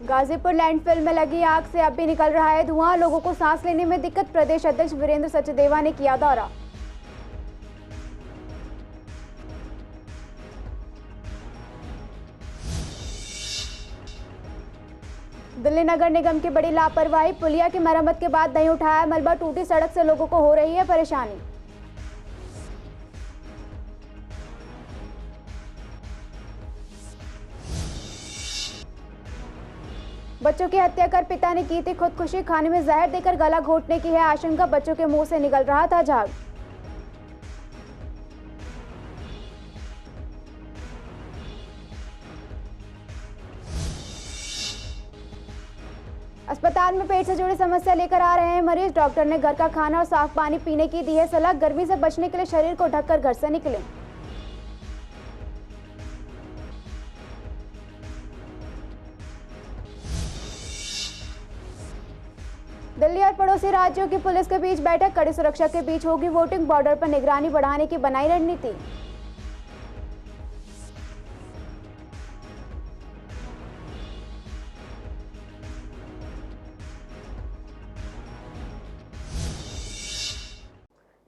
Ghazipur landfill में लगी आग से अब भी निकल रहा है धुआं। लोगों को सांस लेने में दिक्कत। प्रदेश अध्यक्ष वीरेंद्र सचदेवा ने किया दौरा। दिल्ली नगर निगम की बड़ी लापरवाही। पुलिया की मरम्मत के बाद नहीं उठाया मलबा। टूटी सड़क से लोगों को हो रही है परेशानी। बच्चों की हत्या कर पिता ने की थी खुदकुशी। खाने में जहर देकर गला घोटने की है आशंका। बच्चों के मुंह से निकल रहा था झाग। अस्पताल में पेट से जुड़ी समस्या लेकर आ रहे हैं मरीज। डॉक्टर ने घर का खाना और साफ पानी पीने की दी है सलाह। गर्मी से बचने के लिए शरीर को ढककर घर से निकलें। दिल्ली और पड़ोसी राज्यों की पुलिस के बीच बैठक। कड़ी सुरक्षा के बीच होगी वोटिंग। बॉर्डर पर निगरानी बढ़ाने की बनाई रणनीति।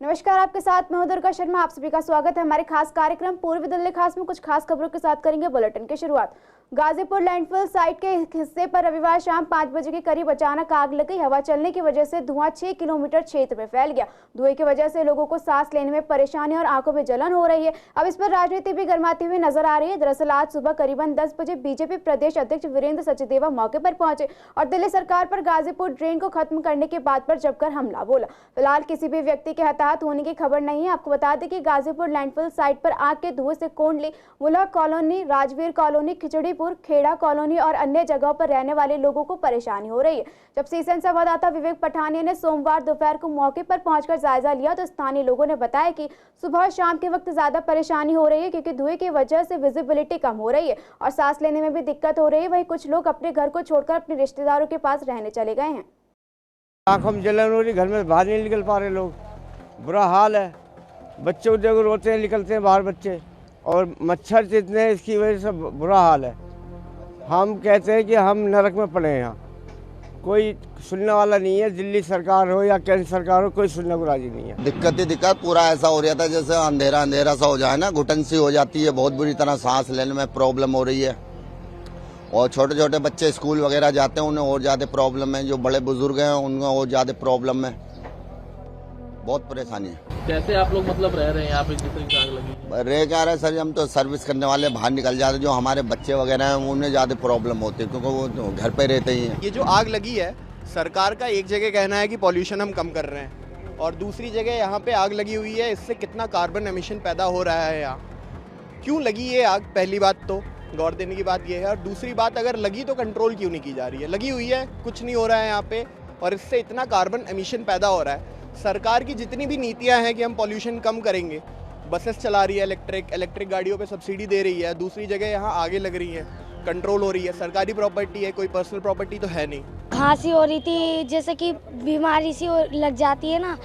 नमस्कार, आपके साथ मैं दुर्गा शर्मा। आप सभी का स्वागत है हमारे खास कार्यक्रम पूर्वी दिल्ली खास में। कुछ खास खबरों के साथ करेंगे बुलेटिन की शुरुआत। गाजीपुर लैंडफिल साइट के हिस्से पर रविवार शाम 5 बजे के करीब अचानक आग लग गई। हवा चलने की वजह से धुआं 6 किलोमीटर क्षेत्र में फैल गया। धुएं की वजह से लोगों को सांस लेने में परेशानी और आंखों में जलन हो रही है। अब इस पर राजनीति भी गर्माती हुई नजर आ रही है। दरअसल आज सुबह करीबन 10 बजे बीजेपी प्रदेश अध्यक्ष वीरेंद्र सचदेवा मौके पर पहुंचे और दिल्ली सरकार पर गाजीपुर ड्रेन को खत्म करने की बात पर जमकर हमला बोला। फिलहाल किसी भी व्यक्ति के हताहत होने की खबर नहीं है। आपको बता दें कि गाजीपुर लैंडफिल साइट पर आग के धुएं से Kondli, Mulla colony, Rajveer colony, Khichripur, Khera colony और अन्य जगहों पर रहने वाले लोगों को परेशानी हो रही है। जब सीएन संवाददाता विवेक पठानिया ने सोमवार दोपहर को मौके पर पहुंचकर जायजा लिया तो स्थानीय लोगों ने बताया कि सुबह और शाम के वक्त ज्यादा परेशानी हो रही है क्योंकि धुएं की वजह से विजिबिलिटी कम हो रही है और सांस लेने में भी दिक्कत हो रही है। वहीं कुछ लोग अपने घर को छोड़कर अपने रिश्तेदारों के पास रहने चले गए हैं। आंखों में जलन हो रही, घर में बाहर नहीं निकल पा रहे लोग, बुरा हाल है। बच्चे देखो रोते हैं, निकलते हैं बाहर बच्चे, और मच्छर जितने हैं इसकी वजह से बुरा हाल है। हम कहते हैं कि हम नरक में पड़े हैं। यहाँ कोई सुनने वाला नहीं है। दिल्ली सरकार हो या केंद्र सरकार हो, कोई सुनने को राजी नहीं है। दिक्कत ही दिक्कत, पूरा ऐसा हो रहा था जैसे अंधेरा अंधेरा सा हो जाए ना, घुटन सी हो जाती है, बहुत बुरी तरह सांस लेने में प्रॉब्लम हो रही है। और छोटे छोटे बच्चे स्कूल वगैरह जाते हैं, उन्हें और ज़्यादा प्रॉब्लम है। जो बड़े बुजुर्ग हैं उनको और ज़्यादा प्रॉब्लम है, बहुत परेशानी है। कैसे आप लोग मतलब रह रहे हैं यहाँ पे जितनी आग लगी? रह क्या रहे सर, हम तो सर्विस करने वाले बाहर निकल जाते हैं। जो हमारे बच्चे वगैरह हैं उन्हें ज़्यादा प्रॉब्लम होती है क्योंकि वो तो घर पे रहते ही हैं। ये जो आग लगी है, सरकार का एक जगह कहना है कि पॉल्यूशन हम कम कर रहे हैं और दूसरी जगह यहाँ पे आग लगी हुई है, इससे कितना कार्बन एमिशन पैदा हो रहा है। यहाँ क्यों लगी ये आग, पहली बात तो गौर देने की बात ये है। और दूसरी बात, अगर लगी तो कंट्रोल क्यों नहीं की जा रही है? लगी हुई है, कुछ नहीं हो रहा है यहाँ पे, और इससे इतना कार्बन एमिशन पैदा हो रहा है। सरकार की जितनी भी नीतियां हैं कि हम पॉल्यूशन कम करेंगे, बसेस चला रही है, इलेक्ट्रिक गाड़ियों पे सब्सिडी दे रही है, दूसरी जगह यहाँ आगे लग रही है, कंट्रोल हो रही है। सरकारी प्रॉपर्टी है, कोई पर्सनल प्रॉपर्टी तो है नहीं। खांसी हो रही थी, जैसे कि बीमारी सी लग जाती है ना,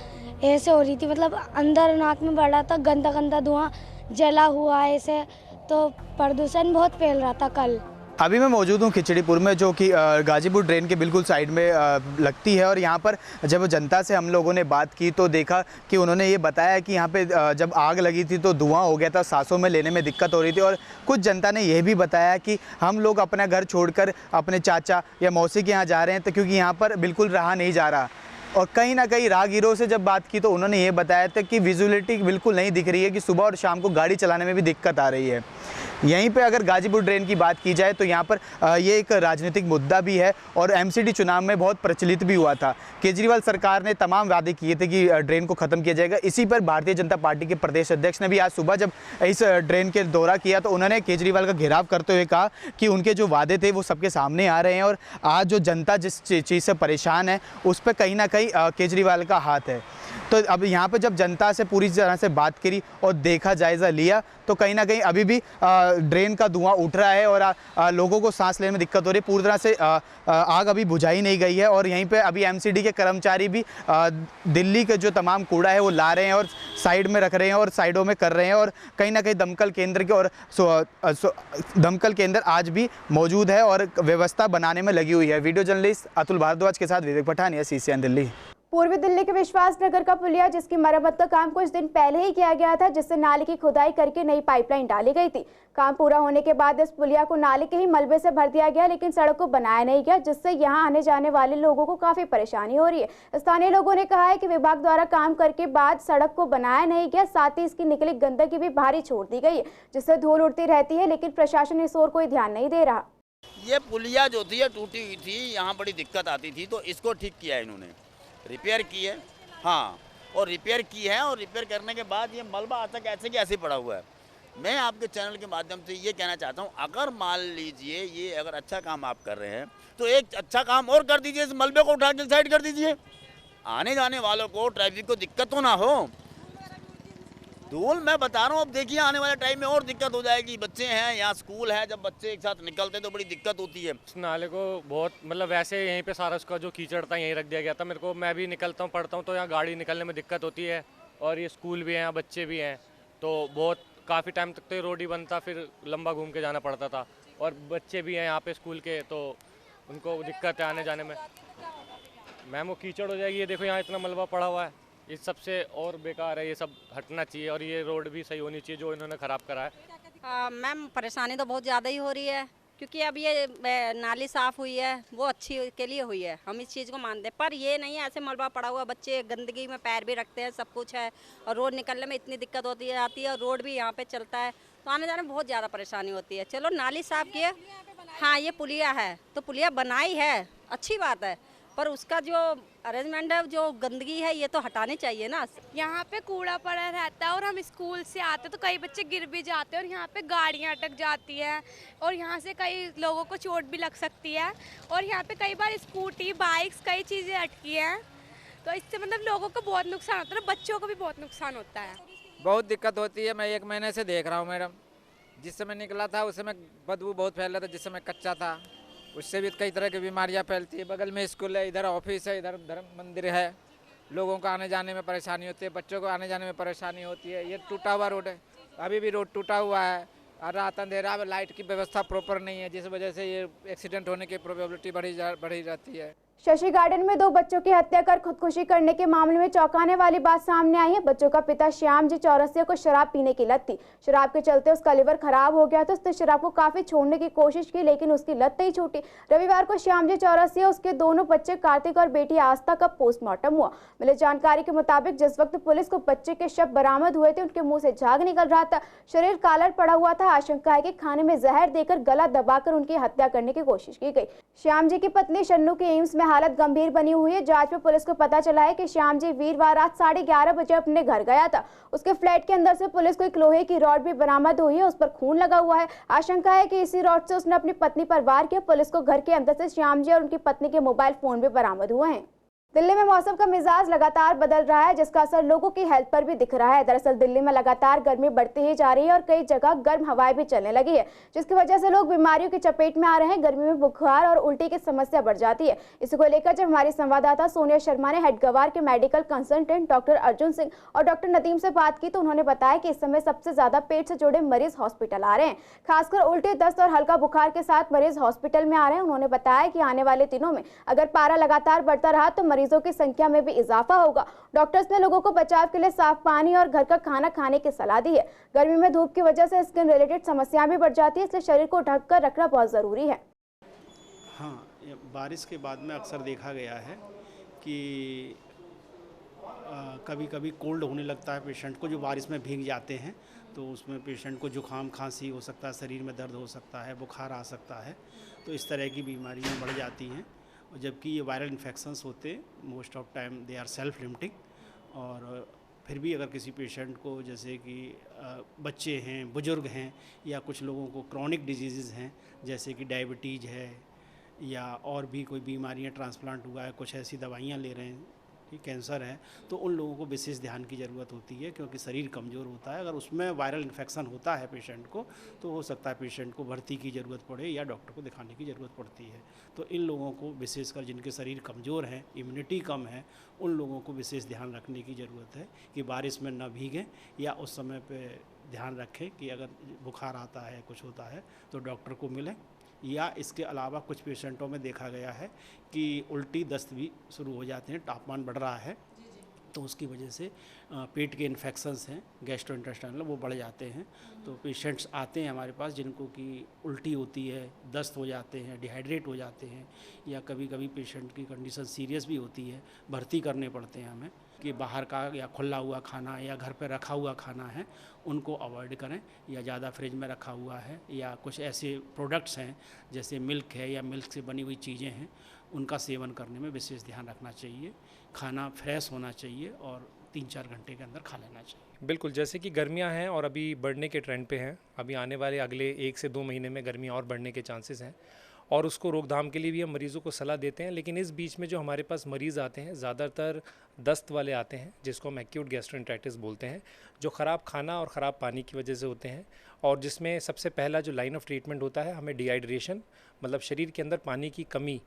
ऐसे हो रही थी। मतलब अंदर नाक में बढ़ रहा था, गंदा गंदा धुआं जला हुआ ऐसे, तो प्रदूषण बहुत फैल रहा था कल। अभी मैं मौजूद हूँ खिचड़ीपुर में, जो कि गाजीपुर ड्रेन के बिल्कुल साइड में लगती है। और यहाँ पर जब जनता से हम लोगों ने बात की तो देखा कि उन्होंने ये बताया कि यहाँ पे जब आग लगी थी तो धुआं हो गया था, सांसों में लेने में दिक्कत हो रही थी। और कुछ जनता ने यह भी बताया कि हम लोग अपना घर छोड़कर अपने चाचा या मौसी के यहाँ जा रहे हैं तो क्योंकि यहाँ पर बिल्कुल रहा नहीं जा रहा। और कहीं ना कहीं राहगीरों से जब बात की तो उन्होंने ये बताया था कि विजुअलिटी बिल्कुल नहीं दिख रही है, कि सुबह और शाम को गाड़ी चलाने में भी दिक्कत आ रही है। यहीं पे अगर गाजीपुर ड्रेन की बात की जाए तो यहाँ पर ये एक राजनीतिक मुद्दा भी है और एमसीडी चुनाव में बहुत प्रचलित भी हुआ था। केजरीवाल सरकार ने तमाम वादे किए थे कि ड्रेन को ख़त्म किया जाएगा। इसी पर भारतीय जनता पार्टी के प्रदेश अध्यक्ष ने भी आज सुबह जब इस ड्रेन के दौरा किया तो उन्होंने केजरीवाल का घेराव करते हुए कहा कि उनके जो वादे थे वो सबके सामने आ रहे हैं और आज जो जनता जिस चीज़ से परेशान है उस पर कहीं ना कहीं केजरीवाल का हाथ है। तो अब यहाँ पर जब जनता से पूरी तरह से बात करी और देखा, जायज़ा लिया तो कहीं ना कहीं अभी भी ड्रेन का धुआं उठ रहा है और लोगों को सांस लेने में दिक्कत हो रही है। पूरी तरह से आग अभी बुझाई नहीं गई है और यहीं पे अभी एमसीडी के कर्मचारी भी दिल्ली के जो तमाम कूड़ा है वो ला रहे हैं और साइड में रख रहे हैं और साइडों में कर रहे हैं और कहीं ना कहीं दमकल केंद्र के और दमकल केंद्र आज भी मौजूद है और व्यवस्था बनाने में लगी हुई है। वीडियो जर्नलिस्ट अतुल भारद्वाज के साथ विवेक पठानिया, CCN दिल्ली। पूर्वी दिल्ली के विश्वास नगर का पुलिया, जिसकी मरम्मत का काम कुछ दिन पहले ही किया गया था, जिससे नाले की खुदाई करके नई पाइपलाइन डाली गई थी। काम पूरा होने के बाद इस पुलिया को नाले के ही मलबे से भर दिया गया, लेकिन सड़क को बनाया नहीं गया, जिससे यहां आने जाने वाले लोगों को काफी परेशानी हो रही है। स्थानीय लोगों ने कहा है कि विभाग द्वारा काम करके बाद सड़क को बनाया नहीं गया, साथ ही इसकी निकली गंदगी भी भारी छोड़ दी गई है, जिससे धूल उड़ती रहती है, लेकिन प्रशासन इस ओर कोई ध्यान नहीं दे रहा। ये पुलिया जो थी ये टूटी हुई थी, यहाँ बड़ी दिक्कत आती थी, तो इसको ठीक किया इन्होंने, रिपेयर की है। हाँ, और रिपेयर की है और रिपेयर करने के बाद ये मलबा आज तक ऐसे कि ऐसे पड़ा हुआ है। मैं आपके चैनल के माध्यम से ये कहना चाहता हूँ, अगर मान लीजिए ये अगर अच्छा काम आप कर रहे हैं तो एक अच्छा काम और कर दीजिए, इस मलबे को उठा के साइड कर दीजिए, आने जाने वालों को, ट्रैफिक को दिक्कत तो ना हो। धूल मैं बता रहा हूँ, अब देखिए आने वाले टाइम में और दिक्कत हो जाएगी। बच्चे हैं, यहाँ स्कूल है, जब बच्चे एक साथ निकलते तो बड़ी दिक्कत होती है। इस नाले को बहुत मतलब वैसे यहीं पे सारा उसका जो कीचड़ था यहीं रख दिया गया था। मेरे को, मैं भी निकलता हूँ, पढ़ता हूँ, तो यहाँ गाड़ी निकलने में दिक्कत होती है और ये स्कूल भी है, यहाँ बच्चे भी हैं, तो बहुत काफ़ी टाइम तक तो ये रोड ही बंद था, फिर लंबा घूम के जाना पड़ता था और बच्चे भी हैं यहाँ पे स्कूल के, तो उनको दिक्कत है आने जाने में। मैम वो कीचड़ हो जाएगी। ये देखो यहाँ इतना मलबा पड़ा हुआ है, इस सबसे और बेकार है, ये सब हटना चाहिए और ये रोड भी सही होनी चाहिए जो इन्होंने ख़राब करा है। मैम परेशानी तो बहुत ज़्यादा ही हो रही है, क्योंकि अब ये नाली साफ़ हुई है, वो अच्छी के लिए हुई है, हम इस चीज़ को मानते हैं, पर ये नहीं है ऐसे मलबा पड़ा हुआ, बच्चे गंदगी में पैर भी रखते हैं, सब कुछ है और रोड निकलने में इतनी दिक्कत होती है आती है और रोड भी यहाँ पे चलता है, तो आने जाने में बहुत ज़्यादा परेशानी होती है। चलो नाली साफ़ किए, हाँ ये पुलिया है तो पुलिया बनाई है, अच्छी बात है, पर उसका जो अरेंजमेंट है, जो गंदगी है, ये तो हटानी चाहिए ना। यहाँ पे कूड़ा पड़ा रहता है और हम स्कूल से आते तो कई बच्चे गिर भी जाते हैं और यहाँ पे गाड़ियाँ अटक जाती हैं और यहाँ से कई लोगों को चोट भी लग सकती है और यहाँ पे कई बार स्कूटी, बाइक्स, कई चीज़ें अटकी हैं, तो इससे मतलब लोगों को बहुत नुकसान होता है, बच्चों को भी बहुत नुकसान होता है। बहुत दिक्कत होती है। मैं 1 महीने से देख रहा हूँ मैडम, जिस समय निकला था उस समय बदबू बहुत फैल रहा था, जिस समय कच्चा था उससे भी कई तरह की बीमारियां फैलती है। बगल में स्कूल है, इधर ऑफिस है, इधर धर्म मंदिर है, लोगों को आने जाने में परेशानी होती है, बच्चों को आने जाने में परेशानी होती है। ये टूटा हुआ रोड है, अभी भी रोड टूटा हुआ है और रात अंधेरा में लाइट की व्यवस्था प्रॉपर नहीं है, जिस वजह से ये एक्सीडेंट होने की प्रोबेबिलिटी बढ़ी रहती है। शशि गार्डन में 2 बच्चों की हत्या कर खुदकुशी करने के मामले में चौंकाने वाली बात सामने आई है। बच्चों का पिता श्याम जी चौरसिया को शराब पीने की लत थी। शराब के चलते उसका लिवर खराब हो गया तो उसने शराब को काफी छोड़ने की कोशिश की, लेकिन उसकी लत नहीं छूटी। रविवार को श्याम जी चौरसिया, उसके दोनों बच्चे कार्तिक और बेटी आस्था का पोस्टमार्टम हुआ। मिली जानकारी के मुताबिक जिस वक्त पुलिस को बच्चे के शव बरामद हुए थे, उनके मुंह से झाग निकल रहा था, शरीर कालर पड़ा हुआ था। आशंका है कि खाने में जहर देकर गला दबाकर उनकी हत्या करने की कोशिश की गई। श्याम जी की पत्नी शन्नू की एम्स में हालत गंभीर बनी हुई है। जांच में पुलिस को पता चला है कि श्याम जी वीरवार रात 11:30 बजे अपने घर गया था। उसके फ्लैट के अंदर से पुलिस को एक लोहे की रॉड भी बरामद हुई है, उस पर खून लगा हुआ है। आशंका है कि इसी रॉड से उसने अपनी पत्नी पर वार किया। पुलिस को घर के अंदर से श्याम जी और उनकी पत्नी के मोबाइल फोन भी बरामद हुए हैं। दिल्ली में मौसम का मिजाज लगातार बदल रहा है, जिसका असर लोगों की हेल्थ पर भी दिख रहा है। दरअसल दिल्ली में लगातार गर्मी बढ़ती ही जा रही है और कई जगह गर्म हवाएं भी चलने लगी है, जिसकी वजह से लोग बीमारियों की चपेट में आ रहे हैं। गर्मी में बुखार और उल्टी की समस्या बढ़ जाती है। इसी को लेकर जब हमारी संवाददाता सोनिया शर्मा ने हेडगवार के medical consultant doctor Arjun Singh और डॉक्टर नदीम से बात की तो उन्होंने बताया कि इस समय सबसे ज्यादा पेट से जुड़े मरीज हॉस्पिटल आ रहे हैं। खासकर उल्टी, दस्त और हल्का बुखार के साथ मरीज हॉस्पिटल में आ रहे हैं। उन्होंने बताया कि आने वाले दिनों में अगर पारा लगातार बढ़ता रहा तो मरीजों की संख्या में भी इजाफा होगा। डॉक्टर्स ने लोगों को बचाव के लिए साफ पानी और घर का खाना खाने की सलाह दी है। गर्मी में धूप की वजह से स्किन रिलेटेड समस्याएं भी बढ़ जाती है, इसलिए शरीर को ढककर रखना बहुत जरूरी है। हाँ, बारिश के बाद में अक्सर देखा गया है कि कभी कभी कोल्ड होने लगता है पेशेंट को, जो बारिश में भीग जाते हैं तो उसमें पेशेंट को जुकाम, खांसी हो सकता है, शरीर में दर्द हो सकता है, बुखार आ सकता है, तो इस तरह की बीमारियां बढ़ जाती हैं। और जबकि ये वायरल इन्फेक्शंस होते most of time they are self limiting. और फिर भी अगर किसी पेशेंट को, जैसे कि बच्चे हैं, बुज़ुर्ग हैं, या कुछ लोगों को क्रॉनिक डिजीज़ हैं जैसे कि डायबिटीज़ है या और भी कोई बीमारियां, ट्रांसप्लांट हुआ है, कुछ ऐसी दवाइयां ले रहे हैं, कि कैंसर है, तो उन लोगों को विशेष ध्यान की ज़रूरत होती है, क्योंकि शरीर कमज़ोर होता है। अगर उसमें वायरल इन्फेक्शन होता है पेशेंट को, तो हो सकता है पेशेंट को भर्ती की ज़रूरत पड़े या डॉक्टर को दिखाने की ज़रूरत पड़ती है। तो इन लोगों को विशेषकर जिनके शरीर कमज़ोर हैं, इम्यूनिटी कम है, उन लोगों को विशेष ध्यान रखने की ज़रूरत है कि बारिश में न भीगें, या उस समय पर ध्यान रखें कि अगर बुखार आता है, कुछ होता है, तो डॉक्टर को मिलें। या इसके अलावा कुछ पेशेंटों में देखा गया है कि उल्टी दस्त भी शुरू हो जाते हैं, तापमान बढ़ रहा है तो उसकी वजह से पेट के इन्फेक्शंस हैं, गैस्ट्रोइंटेस्टाइनल, वो बढ़ जाते हैं। तो पेशेंट्स आते हैं हमारे पास जिनको कि उल्टी होती है, दस्त हो जाते हैं, डिहाइड्रेट हो जाते हैं, या कभी कभी पेशेंट की कंडीशन सीरियस भी होती है, भर्ती करने पड़ते हैं हमें कि बाहर का या खुला हुआ खाना या घर पे रखा हुआ खाना है उनको अवॉइड करें, या ज़्यादा फ्रिज में रखा हुआ है, या कुछ ऐसे प्रोडक्ट्स हैं जैसे मिल्क है या मिल्क से बनी हुई चीज़ें हैं, उनका सेवन करने में विशेष ध्यान रखना चाहिए। खाना फ्रेश होना चाहिए और 3-4 घंटे के अंदर खा लेना चाहिए। बिल्कुल, जैसे कि गर्मियां हैं और अभी बढ़ने के ट्रेंड पे हैं, अभी आने वाले अगले 1 से 2 महीने में गर्मियां और बढ़ने के चांसेस हैं, और उसको रोकथाम के लिए भी हम मरीज़ों को सलाह देते हैं। लेकिन इस बीच में जो हमारे पास मरीज़ आते हैं, ज़्यादातर दस्त वाले आते हैं, जिसको हम एक्यूट गैस्ट्रोएंटेराइटिस बोलते हैं, जो ख़राब खाना और ख़राब पानी की वजह से होते हैं, और जिसमें सबसे पहला जो लाइन ऑफ ट्रीटमेंट होता है, हमें डिहाइड्रेशन, मतलब शरीर के अंदर पानी की कमी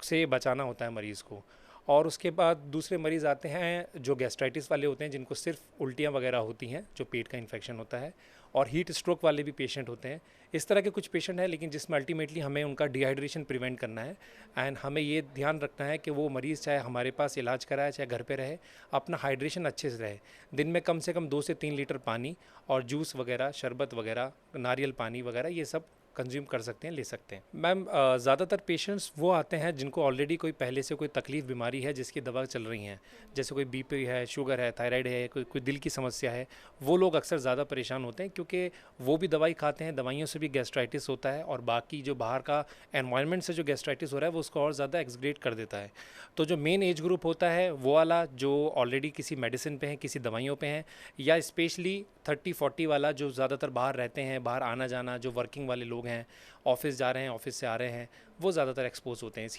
से बचाना होता है मरीज़ को। और उसके बाद दूसरे मरीज़ आते हैं जो गैस्ट्राइटिस वाले होते हैं, जिनको सिर्फ उल्टियाँ वगैरह होती हैं, जो पेट का इन्फेक्शन होता है, और हीट स्ट्रोक वाले भी पेशेंट होते हैं। इस तरह के कुछ पेशेंट हैं, लेकिन जिसमें अल्टीमेटली हमें उनका डिहाइड्रेशन प्रिवेंट करना है। एंड हमें ये ध्यान रखना है कि वो मरीज़ चाहे हमारे पास इलाज कराए चाहे घर पे रहे, अपना हाइड्रेशन अच्छे से रहे। दिन में कम से कम 2 से 3 लीटर पानी और जूस वगैरह, शरबत वगैरह, नारियल पानी वगैरह, ये सब कंज्यूम कर सकते हैं, ले सकते हैं। मैम, ज़्यादातर पेशेंट्स वो आते हैं जिनको ऑलरेडी कोई पहले से कोई तकलीफ बीमारी है जिसकी दवा चल रही हैं, जैसे कोई बीपी है, शुगर है, थायराइड है, कोई दिल की समस्या है। वो लोग अक्सर ज़्यादा परेशान होते हैं क्योंकि वो भी दवाई खाते हैं, दवाइयों से भी गैस्ट्राइटिस होता है, और बाकी जो बाहर का एनवायरनमेंट से जो गैस्ट्राइटिस हो रहा है वो उसको और ज़्यादा एक्सग्रेट कर देता है। तो जो मेन एज ग्रुप होता है वो वाला जो ऑलरेडी किसी मेडिसिन पे हैं, किसी दवाइयों पे हैं, या स्पेशली 30-40 वाला जो ज़्यादातर बाहर रहते हैं, बाहर आना जाना, जो वर्किंग वाले लोग हैं, ऑफिस जा रहे हैं, ऑफिस से आ रहे हैं, वो ज़्यादातर एक्सपोज होते हैं इस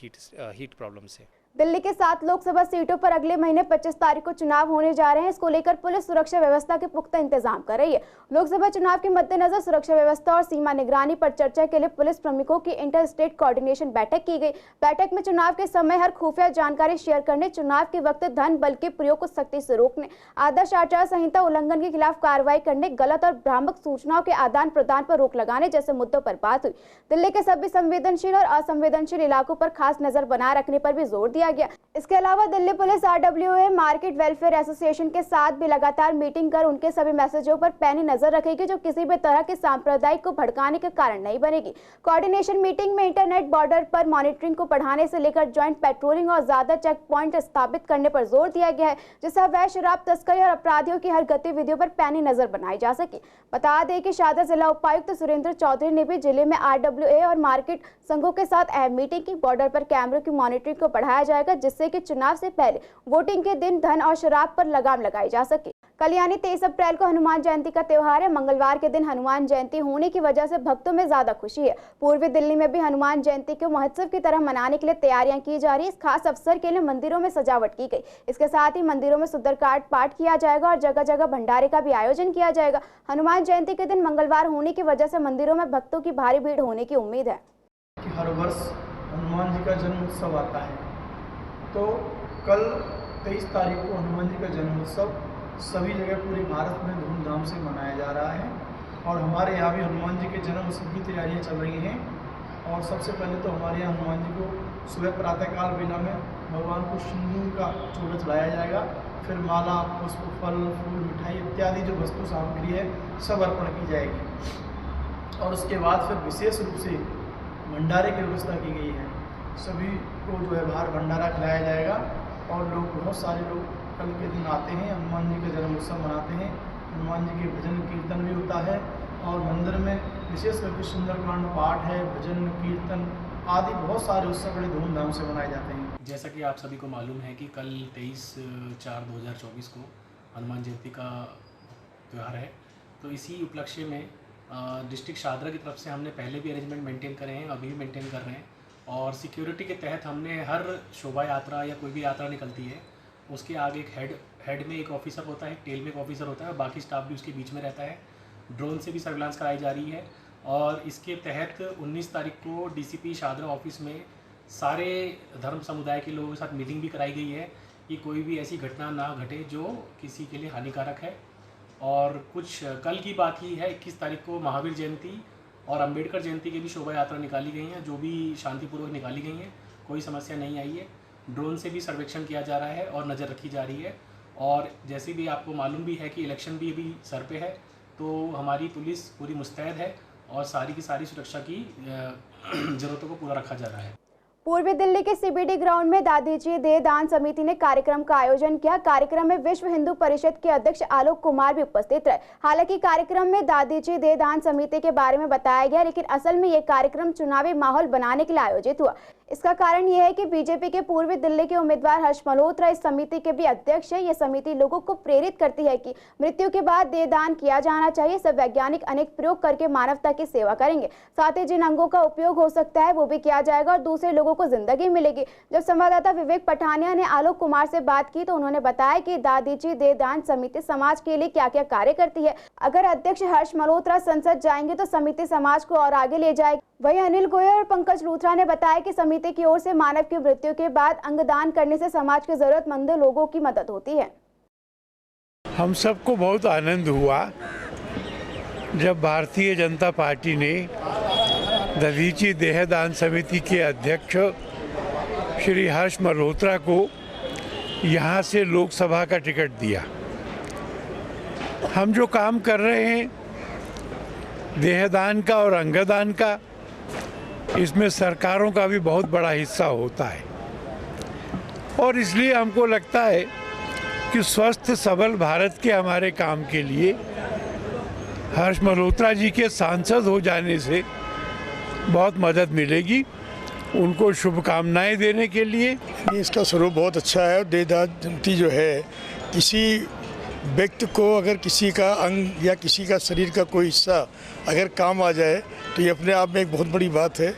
हीट प्रॉब्लम से। दिल्ली के 7 लोकसभा सीटों पर अगले महीने 25 तारीख को चुनाव होने जा रहे हैं। इसको लेकर पुलिस सुरक्षा व्यवस्था के पुख्ता इंतजाम कर रही है। लोकसभा चुनाव के मद्देनजर सुरक्षा व्यवस्था और सीमा निगरानी पर चर्चा के लिए पुलिस प्रमुखों की इंटर स्टेट कोऑर्डिनेशन बैठक की गई। बैठक में चुनाव के समय हर खुफिया जानकारी शेयर करने, चुनाव के वक्त धन बल के प्रयोग को सख्ती से रोकने, आदर्श आचार संहिता उल्लंघन के खिलाफ कार्रवाई करने, गलत और भ्रामक सूचनाओं के आदान प्रदान पर रोक लगाने जैसे मुद्दों पर बात हुई। दिल्ली के सभी संवेदनशील और असंवेदनशील इलाकों पर खास नजर बनाए रखने पर भी जोर दिया गया। इसके अलावा Delhi police RWA market welfare association के साथ भी लगातार मीटिंग कर उनके सभी मैसेजों पर पैनी नजर रखेगी जो किसी भी तरह के सांप्रदायिक को भड़काने के कारण नहीं बनेगी। कोऑर्डिनेशन मीटिंग में इंटरनेट बॉर्डर पर मॉनिटरिंग को बढ़ाने से लेकर ज्वाइंट पेट्रोलिंग और ज्यादा चेक पॉइंट स्थापित करने पर जोर दिया गया है, जिससे अवैध शराब तस्करी और अपराधियों की हर गतिविधियों पर पैनी नजर बनाई जा सके। बता दें कि शादा जिला उपायुक्त सुरेंद्र चौधरी ने भी जिले में RWA और मार्केट संघों के साथ अहम मीटिंग की। बॉर्डर पर कैमरों की मॉनिटरिंग को बढ़ाया जाएगा जिससे कि चुनाव से पहले वोटिंग के दिन धन और शराब पर लगाम लगाई जा सके। कल यानी 23 अप्रैल को हनुमान जयंती का त्योहार है। मंगलवार के दिन हनुमान जयंती होने की वजह से भक्तों में ज्यादा खुशी है। पूर्वी दिल्ली में भी हनुमान जयंती को महोत्सव की तरह मनाने के लिए तैयारियां की जा रही है। इस खास अवसर के लिए मंदिरों में सजावट की गई। इसके साथ ही मंदिरों में सुंदरकांड पाठ किया जाएगा और जगह जगह भंडारे का भी आयोजन किया जाएगा। हनुमान जयंती के दिन मंगलवार होने की वजह से मंदिरों में भक्तों की भारी भीड़ होने की उम्मीद है। हर वर्ष हनुमान जी का जन्म उत्सव आता है, तो कल 23 तारीख को हनुमान जी का जन्म उत्सव सभी जगह पूरे भारत में धूमधाम से मनाया जा रहा है। और हमारे यहाँ भी हनुमान जी के जन्म उत्सव की तैयारियाँ चल रही हैं। और सबसे पहले तो हमारे यहाँ हनुमान जी को सुबह प्रातःकाल बेला में भगवान को सिंदूर का चूड़ा चढ़ाया जाएगा, फिर माला, पुष्प, फल, फूल, मिठाई इत्यादि जो वस्तु सामग्री है सब अर्पण की जाएगी। और उसके बाद फिर विशेष रूप से भंडारे की व्यवस्था की गई है। सभी को जो है बाहर भंडारा खिलाया जाएगा और लोग, बहुत सारे लोग कल के दिन आते हैं, हनुमान जी का जन्म उत्सव मनाते हैं। हनुमान जी के भजन कीर्तन भी होता है और मंदिर में विशेष करके सुंदरकांड पाठ है, भजन कीर्तन आदि बहुत सारे उत्सव बड़े धूमधाम से मनाए जाते हैं। जैसा कि आप सभी को मालूम है कि कल 23/4/2024 को हनुमान जयंती का त्यौहार है, तो इसी उपलक्ष्य में डिस्ट्रिक्ट शादरा की तरफ से हमने पहले भी अरेंजमेंट मेंटेन करे हैं, अभी भी मेंटेन कर रहे हैं। और सिक्योरिटी के तहत हमने हर शोभा यात्रा या कोई भी यात्रा निकलती है उसके आगे एक हेड में एक ऑफिसर होता है, टेल में एक ऑफिसर होता है और बाकी स्टाफ भी उसके बीच में रहता है। ड्रोन से भी सर्विलांस कराई जा रही है और इसके तहत 19 तारीख को डीसीपी शाहदरा ऑफिस में सारे धर्म समुदाय के लोगों के साथ मीटिंग भी कराई गई है कि कोई भी ऐसी घटना ना घटे जो किसी के लिए हानिकारक है। और कुछ कल की बात ही है, 21 तारीख को महावीर जयंती और अंबेडकर जयंती की भी शोभा यात्रा निकाली गई हैं, जो भी शांतिपूर्वक निकाली गई हैं, कोई समस्या नहीं आई है। ड्रोन से भी सर्वेक्षण किया जा रहा है और नज़र रखी जा रही है। और जैसे भी आपको मालूम भी है कि इलेक्शन भी अभी सर पे है, तो हमारी पुलिस पूरी मुस्तैद है और सारी की सारी सुरक्षा की ज़रूरतों को पूरा रखा जा रहा है। पूर्वी दिल्ली के सीबीडी ग्राउंड में दादीजी दे दान समिति ने कार्यक्रम का आयोजन किया। कार्यक्रम में विश्व हिंदू परिषद के अध्यक्ष आलोक कुमार भी उपस्थित रहे। हालांकि कार्यक्रम में दादीजी दे दान समिति के बारे में बताया गया, लेकिन असल में ये कार्यक्रम चुनावी माहौल बनाने के लिए आयोजित हुआ। इसका कारण यह है कि बीजेपी के पूर्वी दिल्ली के उम्मीदवार हर्ष मल्होत्रा इस समिति के भी अध्यक्ष है। यह समिति लोगों को प्रेरित करती है कि मृत्यु के बाद दे दान किया जाना चाहिए। सब वैज्ञानिक अनेक प्रयोग करके मानवता की सेवा करेंगे, साथ ही जिन अंगों का उपयोग हो सकता है वो भी किया जाएगा और दूसरे लोगों को जिंदगी मिलेगी। जब संवाददाता विवेक पठानिया ने आलोक कुमार से बात की तो उन्होंने बताया कि दादीजी दे दान समिति समाज के लिए क्या क्या कार्य करती है। अगर अध्यक्ष हर्ष मल्होत्रा संसद जाएंगे तो समिति समाज को और आगे ले जाएगी। वहीं अनिल गोयल और पंकज लूथरा ने बताया कि समिति की ओर से मानव की मृत्यु के बाद अंगदान करने से समाज के जरूरतमंद लोगों की मदद होती है। हम सबको बहुत आनंद हुआ जब भारतीय जनता पार्टी ने दादीजी देहदान समिति के अध्यक्ष श्री हर्ष मल्होत्रा को यहाँ से लोकसभा का टिकट दिया। हम जो काम कर रहे हैं देहदान का और अंगदान का, इसमें सरकारों का भी बहुत बड़ा हिस्सा होता है और इसलिए हमको लगता है कि स्वस्थ सबल भारत के हमारे काम के लिए हर्ष मल्होत्रा जी के सांसद हो जाने से बहुत मदद मिलेगी। उनको शुभकामनाएं देने के लिए इसका स्वरूप बहुत अच्छा है। देहदान जो है, किसी व्यक्ति को अगर किसी का अंग या किसी का शरीर का कोई हिस्सा अगर काम आ जाए तो ये अपने आप में एक बहुत बड़ी बात है।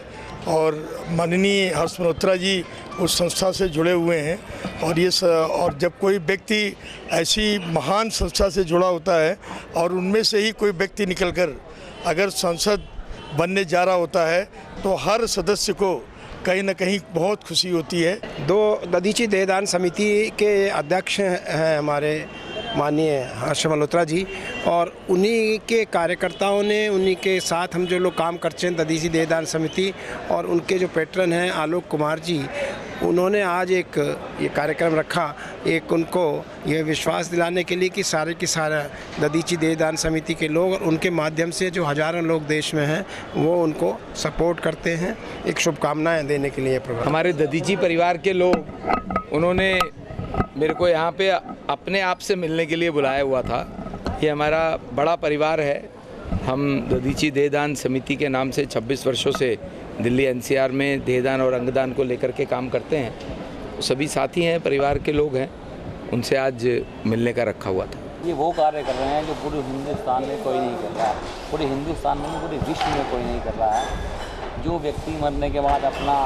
और माननीय हर्ष मल्होत्रा जी उस संस्था से जुड़े हुए हैं और जब कोई व्यक्ति ऐसी महान संस्था से जुड़ा होता है और उनमें से ही कोई व्यक्ति निकलकर अगर सांसद बनने जा रहा होता है तो हर सदस्य को कहीं ना कहीं बहुत खुशी होती है। दादीजी देहदान समिति के अध्यक्ष हैं हमारे माननीय हर्ष मल्होत्रा जी और उन्हीं के कार्यकर्ताओं ने, उन्हीं के साथ हम जो लोग काम करते हैं दादीजी देहदान समिति और उनके जो पैट्रन हैं आलोक कुमार जी, उन्होंने आज एक ये कार्यक्रम रखा, एक उनको ये विश्वास दिलाने के लिए कि सारे के सारे दादीजी देहदान समिति के लोग और उनके माध्यम से जो हज़ारों लोग देश में हैं वो उनको सपोर्ट करते हैं, एक शुभकामनाएं देने के लिए प्रोग्राम। हमारे दादीजी परिवार के लोग उन्होंने मेरे को यहाँ पे अपने आप से मिलने के लिए बुलाया हुआ था। ये हमारा बड़ा परिवार है। हम दादीजी देहदान समिति के नाम से 26 वर्षों से दिल्ली एनसीआर में देहदान और अंगदान को लेकर के काम करते हैं। सभी साथी हैं, परिवार के लोग हैं, उनसे आज मिलने का रखा हुआ था। ये वो कार्य कर रहे हैं जो पूरे हिंदुस्तान में कोई नहीं कर रहा है, पूरे हिंदुस्तान में पूरे विश्व में कोई नहीं कर रहा है। जो व्यक्ति मरने के बाद अपना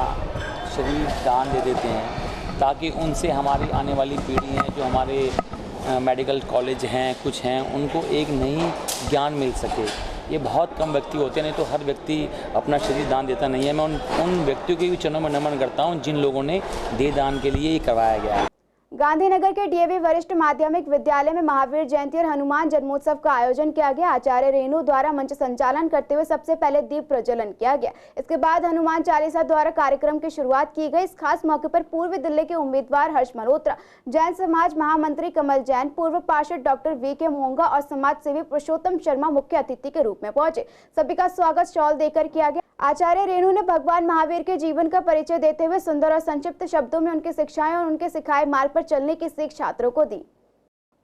शरीर दान दे देते हैं ताकि उनसे हमारी आने वाली पीढ़ी है, जो हमारे मेडिकल कॉलेज हैं, कुछ हैं, उनको एक नई ज्ञान मिल सके। ये बहुत कम व्यक्ति होते हैं, नहीं तो हर व्यक्ति अपना शरीर दान देता नहीं है। मैं उन व्यक्तियों के भी चरणों में नमन करता हूँ जिन लोगों ने देह दान के लिए ये करवाया गया है। गांधीनगर के डीएवी वरिष्ठ माध्यमिक विद्यालय में महावीर जयंती और हनुमान जन्मोत्सव का आयोजन किया गया। आचार्य रेणु द्वारा मंच संचालन करते हुए सबसे पहले दीप प्रज्वलन किया गया। इसके बाद हनुमान चालीसा द्वारा कार्यक्रम की शुरुआत की गई। इस खास मौके पर पूर्वी दिल्ली के उम्मीदवार हर्ष मल्होत्रा, जैन समाज महामंत्री कमल जैन, पूर्व पार्षद डॉक्टर वीके मोंगा और समाज सेवी पुरुषोत्तम शर्मा मुख्य अतिथि के रूप में पहुंचे। सभी का स्वागत शॉल देकर किया गया। आचार्य रेणु ने भगवान महावीर के जीवन का परिचय देते हुए सुंदर और संक्षिप्त शब्दों में उनकी शिक्षाएं और उनके सिखाए मार्ग पर चलने की सीख छात्रों को दी।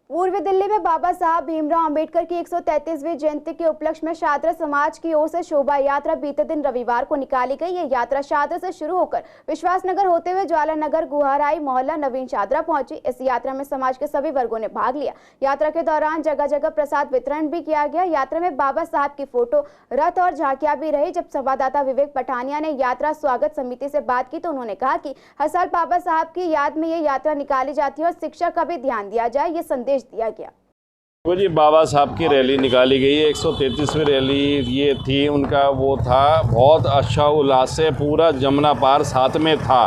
पूर्वी दिल्ली में बाबा साहब भीमराव अंबेडकर की 133वीं जयंती के उपलक्ष्य में शाद्रा समाज की ओर से शोभा यात्रा बीते दिन रविवार को निकाली गई। ये यात्रा शाद्रा से शुरू होकर विश्वासनगर होते हुए ज्वाला नगर, गुहाराई मोहल्ला, नवीन शाद्रा पहुंची। इस यात्रा में समाज के सभी वर्गों ने भाग लिया। यात्रा के दौरान जगह जगह प्रसाद वितरण भी किया गया। यात्रा में बाबा साहब की फोटो, रथ और झांकियां भी रही। जब संवाददाता विवेक पठानिया ने यात्रा स्वागत समिति से बात की तो उन्होंने कहा कि हर साल बाबा साहब की याद में ये यात्रा निकाली जाती है और शिक्षा का भी ध्यान दिया जाए, ये संदेश दिया गया। वो जी बाबा साहब की रैली निकाली गई है। 133वीं रैली ये थी उनका, वो था बहुत अच्छा उल्लास से पूरा जमुना पार साथ में था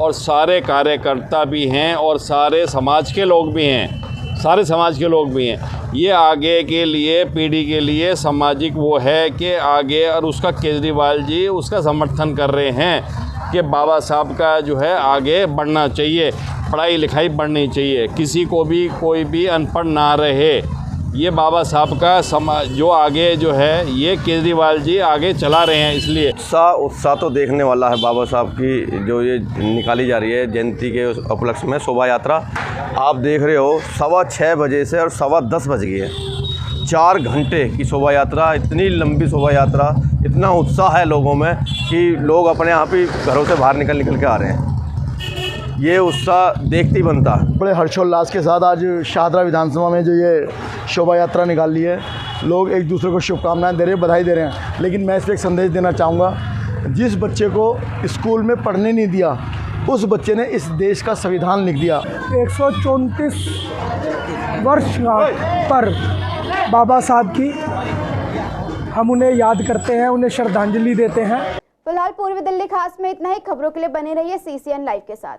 और सारे कार्यकर्ता भी हैं और सारे समाज के लोग भी हैं, सारे समाज के लोग भी हैं। ये आगे के लिए पीढ़ी के लिए सामाजिक वो है कि आगे, और उसका केजरीवाल जी उसका समर्थन कर रहे हैं कि बाबा साहब का जो है आगे बढ़ना चाहिए, पढ़ाई लिखाई बढ़नी चाहिए, किसी को भी कोई भी अनपढ़ ना रहे। ये बाबा साहब का जो आगे जो है ये केजरीवाल जी आगे चला रहे हैं, इसलिए उत्साह तो देखने वाला है। बाबा साहब की जो ये निकाली जा रही है जयंती के उपलक्ष्य में शोभा यात्रा, आप देख रहे हो 6:15 बजे से और 10:15 बज गए हैं। 4 घंटे की शोभा यात्रा, इतनी लंबी शोभा यात्रा, इतना उत्साह है लोगों में कि लोग अपने आप ही घरों से बाहर निकल के आ रहे हैं। ये उत्साह देखते ही बनता है। बड़े हर्षोल्लास के साथ आज शाहदरा विधानसभा में जो ये शोभा यात्रा निकाली है, लोग एक दूसरे को शुभकामनाएं दे रहे हैं, बधाई दे रहे हैं। लेकिन मैं इस पर एक संदेश देना चाहूँगा, जिस बच्चे को स्कूल में पढ़ने नहीं दिया उस बच्चे ने इस देश का संविधान लिख दिया। 134 वर्ष पर बाबा साहब की हम उन्हें याद करते हैं, उन्हें श्रद्धांजलि देते हैं। फिलहाल पूर्वी दिल्ली खास में इतना ही। खबरों के लिए बने रहिए CCN लाइव के साथ।